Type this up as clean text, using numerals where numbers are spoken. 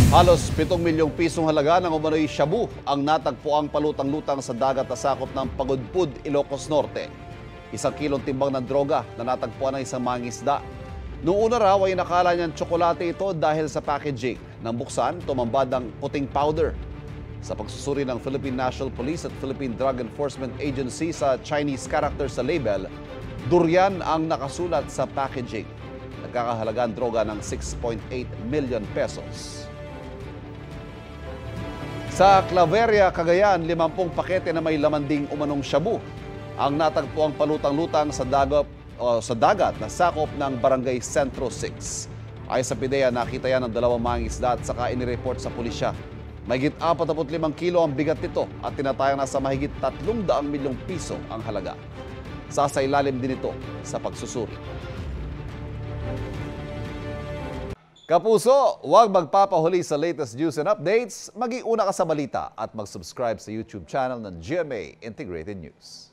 Halos 7 milyong pisong halaga ng umano'y shabu ang natagpuang palutang-lutang sa dagat na sakop ng Pagudpud, Ilocos Norte. 1 kilong timbang ng droga na natagpuan ng isang mangingisda. Noong una raw ay nakala niyang tsokolate ito dahil sa packaging. Nang buksan, tumambad ang puting powder. Sa pagsusuri ng Philippine National Police at Philippine Drug Enforcement Agency sa Chinese character sa label, durian ang nakasulat sa packaging. Nagkakahalaga ang droga ng 6.8 million pesos. Sa Claveria, Cagayan, 50 pakete na may laman ding umanong shabu ang natagpuang palutang-lutang sa dagat na sakop ng Barangay Centro 6. Ayon sa PIDEA, nakita yan ng 2 mangingisda at saka inireport sa pulisya. Mahigit 45 kilo ang bigat nito at tinatayang nasa mahigit 300 milyong piso ang halaga. Sasailalim din ito sa pagsusuri. Kapuso, huwag magpapahuli sa latest news and updates. Mag-iuna ka sa balita at mag-subscribe sa YouTube channel ng GMA Integrated News.